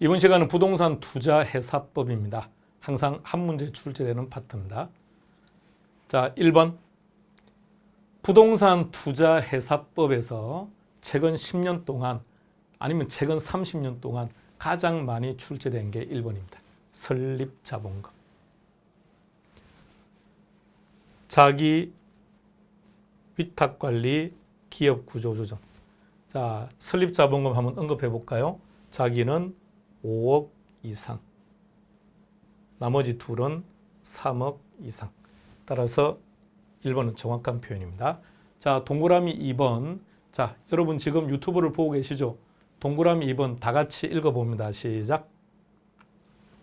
이번 시간은 부동산 투자 회사법입니다. 항상 한 문제 출제되는 파트입니다. 자, 1번. 부동산 투자 회사법에서 최근 10년 동안 아니면 최근 30년 동안 가장 많이 출제된 게 1번입니다. 설립자본금. 자기 위탁관리 기업구조조정. 자, 설립자본금 한번 언급해 볼까요? 자기는 5억 이상, 나머지 둘은 3억 이상. 따라서 1번은 정확한 표현입니다. 자, 동그라미 2번. 자, 여러분 지금 유튜브를 보고 계시죠? 동그라미 2번 다 같이 읽어봅니다. 시작.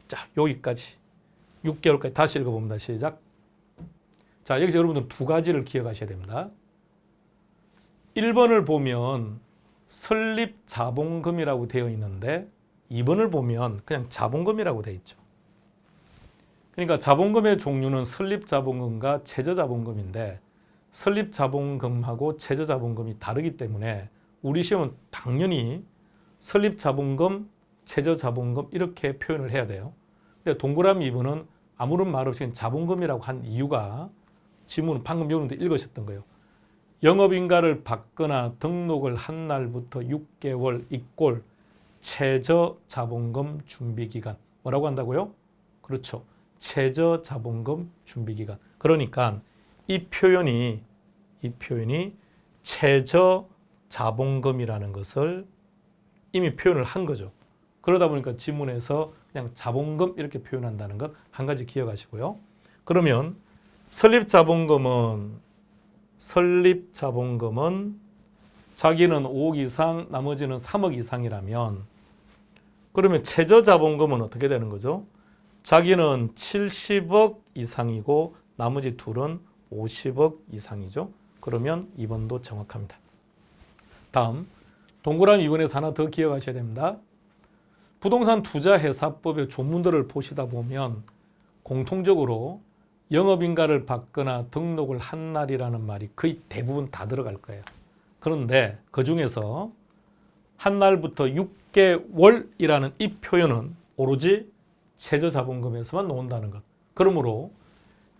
자, 여기까지 6개월까지 다시 읽어봅니다. 시작. 자, 여기서 여러분들 두 가지를 기억하셔야 됩니다. 1번을 보면 설립자본금이라고 되어 있는데 2번을 보면 그냥 자본금이라고 되어 있죠. 그러니까 자본금의 종류는 설립자본금과 최저자본금인데 설립자본금하고 최저자본금이 다르기 때문에 우리 시험은 당연히 설립자본금, 최저자본금 이렇게 표현을 해야 돼요. 근데 동그라미 2번은 아무런 말 없이 자본금이라고 한 이유가 지문은 방금 여러분들 읽으셨던 거예요. 영업인가를 받거나 등록을 한 날부터 6개월 이꼴 최저자본금 준비기간. 뭐라고 한다고요? 그렇죠. 최저자본금 준비기간. 그러니까 이 표현이 최저자본금이라는 것을 이미 표현을 한 거죠. 그러다 보니까 지문에서 그냥 자본금 이렇게 표현한다는 것 한 가지 기억하시고요. 그러면 설립자본금은 자기는 5억 이상, 나머지는 3억 이상이라면 그러면 최저자본금은 어떻게 되는 거죠? 자기는 70억 이상이고 나머지 둘은 50억 이상이죠. 그러면 2번도 정확합니다. 다음 동그라미 2번에서 하나 더 기억하셔야 됩니다. 부동산 투자회사법의 조문들을 보시다 보면 공통적으로 영업인가를 받거나 등록을 한 날이라는 말이 거의 대부분 다 들어갈 거예요. 그런데 그중에서 한 날부터 6개월이라는 이 표현은 오로지 최저자본금에서만 나온다는 것. 그러므로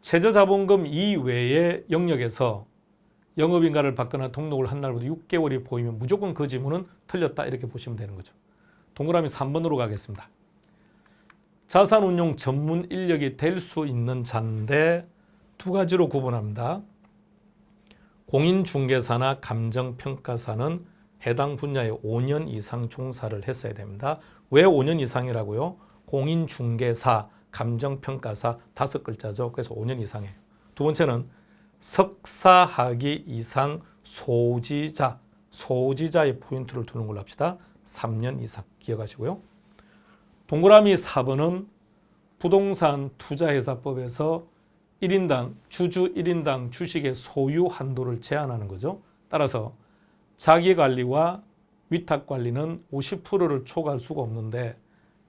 최저자본금 이외의 영역에서 영업인가를 받거나 등록을 한 날부터 6개월이 보이면 무조건 그 지문은 틀렸다 이렇게 보시면 되는 거죠. 동그라미 3번으로 가겠습니다. 자산운용 전문 인력이 될 수 있는 자인데 두 가지로 구분합니다. 공인중개사나 감정평가사는 해당 분야에 5년 이상 종사를 했어야 됩니다. 왜 5년 이상이라고요? 공인중개사, 감정평가사 5글자죠. 그래서 5년 이상이에요. 두 번째는 석사학위 이상 소지자의 포인트를 두는 걸로 합시다. 3년 이상 기억하시고요. 동그라미 4번은 부동산 투자회사법에서 1인당 주주 1인당 주식의 소유 한도를 제한하는 거죠. 따라서 자기관리와 위탁관리는 50%를 초과할 수가 없는데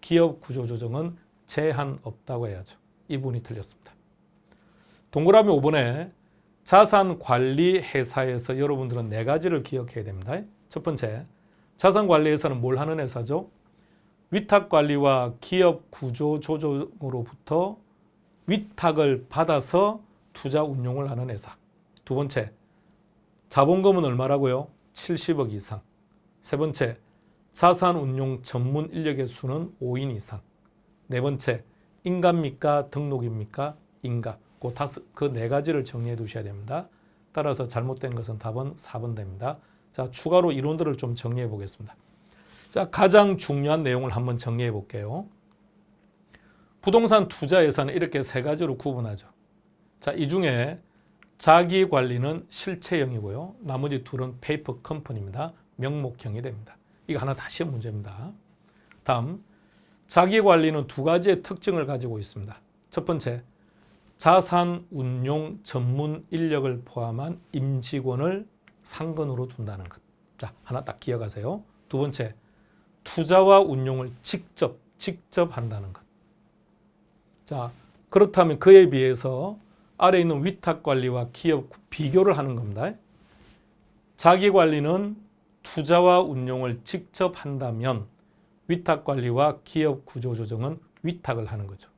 기업 구조조정은 제한 없다고 해야죠. 이 부분이 틀렸습니다. 동그라미 5번에 자산관리회사에서 여러분들은 네 가지를 기억해야 됩니다. 첫 번째, 자산관리회사는 뭘 하는 회사죠? 위탁관리와 기업 구조조정으로부터 위탁을 받아서 투자 운용을 하는 회사. 두 번째, 자본금은 얼마라고요? 70억 이상. 세 번째, 자산운용 전문 인력의 수는 5인 이상. 네 번째, 인가입니까? 등록입니까? 인가. 그 네 가지를 정리해 두셔야 됩니다. 따라서 잘못된 것은 답은 4번 됩니다. 자, 추가로 이론들을 좀 정리해 보겠습니다. 자, 가장 중요한 내용을 한번 정리해 볼게요. 부동산 투자 예산은 이렇게 세 가지로 구분하죠. 자, 이 중에 자기 관리는 실체형이고요. 나머지 둘은 페이퍼 컴퍼니입니다. 명목형이 됩니다. 이거 하나 다 시험 문제입니다. 다음, 자기 관리는 두 가지의 특징을 가지고 있습니다. 첫 번째, 자산 운용 전문 인력을 포함한 임직원을 상근으로 둔다는 것. 자, 하나 딱 기억하세요. 두 번째, 투자와 운용을 직접 한다는 것. 자, 그렇다면 그에 비해서 아래에 있는 위탁관리와 기업 비교를 하는 겁니다. 자기관리는 투자와 운용을 직접 한다면 위탁관리와 기업구조조정은 위탁을 하는 거죠.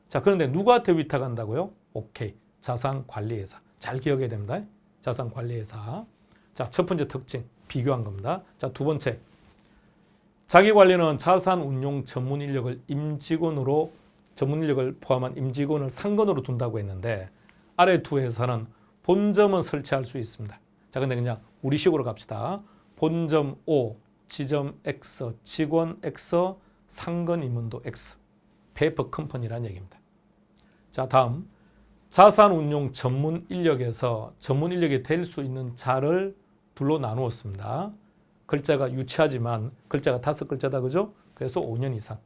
자, 그런데 누구한테 위탁한다고요? 오케이. 자산관리회사. 잘 기억해야 됩니다. 자산관리회사. 자, 첫 번째 특징 비교한 겁니다. 자, 두 번째. 자기관리는 자산운용 전문 인력을 전문 인력을 포함한 임직원을 상권으로 둔다고 했는데 아래 두 회사는 본점은 설치할 수 있습니다. 자, 근데 그냥 우리식으로 갑시다. 본점 O, 지점 X, 직원 X, 상권 임원도 X. 페이퍼 컴퍼니라는 얘기입니다. 자, 다음. 자산운용 전문 인력에서 전문 인력이 될 수 있는 자를 둘로 나누었습니다. 글자가 유치하지만 글자가 5글자다, 그죠? 그래서 5년 이상.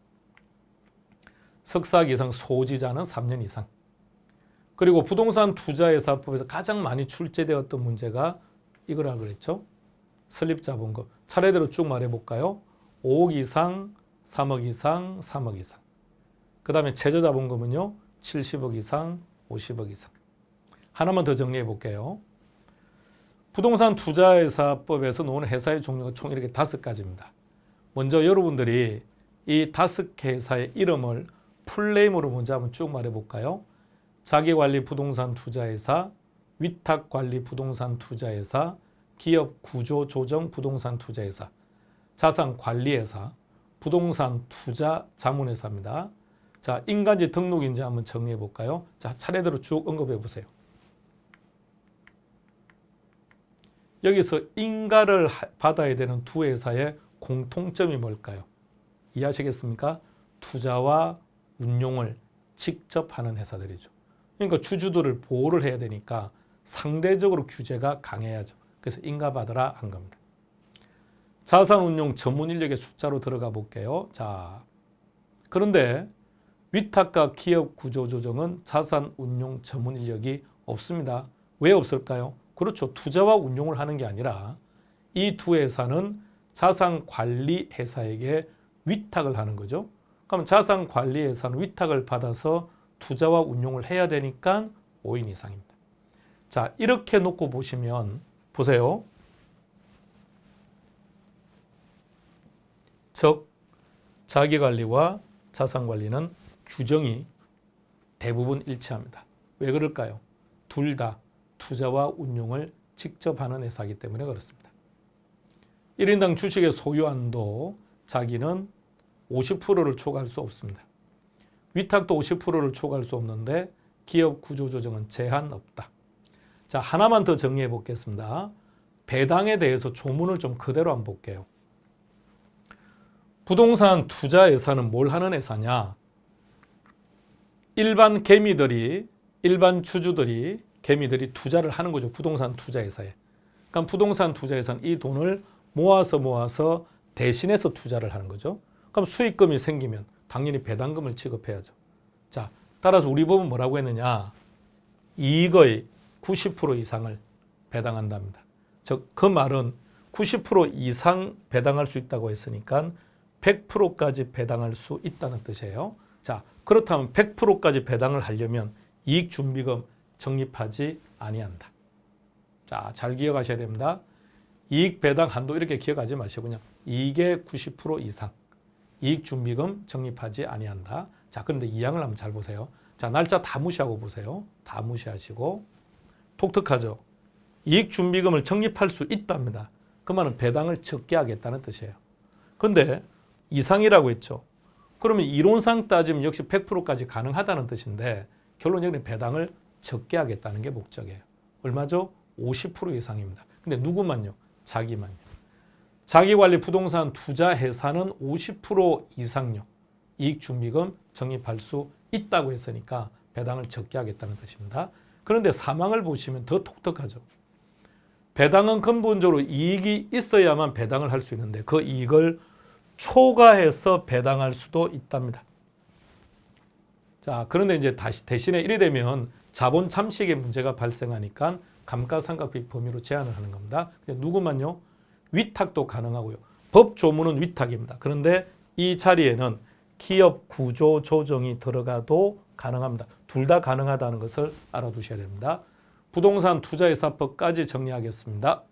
석사 이상 소지자는 3년 이상. 그리고 부동산 투자회사법에서 가장 많이 출제되었던 문제가 이거라 그랬죠. 설립자본금. 차례대로 쭉 말해볼까요? 5억 이상, 3억 이상, 3억 이상. 그 다음에 최저자본금은요. 70억 이상, 50억 이상. 하나만 더 정리해 볼게요. 부동산 투자회사법에서 나오는 회사의 종류가 총 이렇게 5가지입니다. 먼저 여러분들이 이 5개 회사의 이름을 풀네임으로 먼저 한번 쭉 말해볼까요? 자기관리 부동산 투자회사, 위탁관리 부동산 투자회사, 기업구조조정 부동산 투자회사, 자산관리회사, 부동산 투자 자문회사입니다. 자, 인간지 등록인지 한번 정리해 볼까요? 자, 차례대로 쭉 언급해 보세요. 여기서 인가를 받아야 되는 두 회사의 공통점이 뭘까요? 이해하시겠습니까? 투자와 운용을 직접 하는 회사들이죠. 그러니까 주주들을 보호를 해야 되니까 상대적으로 규제가 강해야죠. 그래서 인가 받으라 한 겁니다. 자산운용 전문 인력의 숫자로 들어가 볼게요. 자, 그런데 위탁과 기업구조조정은 자산운용 전문 인력이 없습니다. 왜 없을까요? 그렇죠. 투자와 운용을 하는 게 아니라 이 두 회사는 자산관리회사에게 위탁을 하는 거죠. 그럼 자산관리회사는 위탁을 받아서 투자와 운용을 해야 되니까 5인 이상입니다. 자, 이렇게 놓고 보시면 보세요. 즉, 자기관리와 자산관리는 규정이 대부분 일치합니다. 왜 그럴까요? 둘 다 투자와 운용을 직접 하는 회사이기 때문에 그렇습니다. 1인당 주식의 소유한도 자기는 50%를 초과할 수 없습니다. 위탁도 50%를 초과할 수 없는데 기업 구조조정은 제한 없다. 자, 하나만 더 정리해 보겠습니다. 배당에 대해서 조문을 좀 그대로 한번 볼게요. 부동산 투자 회사는 뭘 하는 회사냐? 일반 주주들이 개미들이 투자를 하는 거죠. 부동산 투자 회사에. 그러니까 부동산 투자 회사는 이 돈을 모아서 대신해서 투자를 하는 거죠. 그럼 수익금이 생기면 당연히 배당금을 지급해야죠. 자, 따라서 우리 법은 뭐라고 했느냐? 이익의 90% 이상을 배당한답니다. 즉, 그 말은 90% 이상 배당할 수 있다고 했으니까 100%까지 배당할 수 있다는 뜻이에요. 자, 그렇다면 100%까지 배당을 하려면 이익준비금 적립하지 아니한다. 자, 잘 기억하셔야 됩니다. 이익 배당 한도 이렇게 기억하지 마시고 그냥 이익의 90% 이상 이익준비금 적립하지 아니한다. 자, 그런데 이 항을 한번 잘 보세요. 자, 날짜 다 무시하고 보세요. 다 무시하시고 독특하죠. 이익준비금을 적립할 수 있답니다. 그 말은 배당을 적게 하겠다는 뜻이에요. 그런데 이상이라고 했죠. 그러면 이론상 따지면 역시 100%까지 가능하다는 뜻인데 결론적으로 배당을 적게 하겠다는 게 목적이에요. 얼마죠? 50% 이상입니다. 근데 누구만요? 자기만요. 자기관리 부동산 투자 회사는 50% 이상요. 이익준비금 적립할 수 있다고 했으니까 배당을 적게 하겠다는 뜻입니다. 그런데 사망을 보시면 더 독특하죠. 배당은 근본적으로 이익이 있어야만 배당을 할 수 있는데 그 이익을 초과해서 배당할 수도 있답니다. 자, 그런데 이제 대신에 이래 되면 자본 잠식의 문제가 발생하니까 감가상각비 범위로 제한을 하는 겁니다. 누구만요? 위탁도 가능하고요. 법 조문은 위탁입니다. 그런데 이 자리에는 기업 구조 조정이 들어가도 가능합니다. 둘 다 가능하다는 것을 알아두셔야 됩니다. 부동산 투자회사법까지 정리하겠습니다.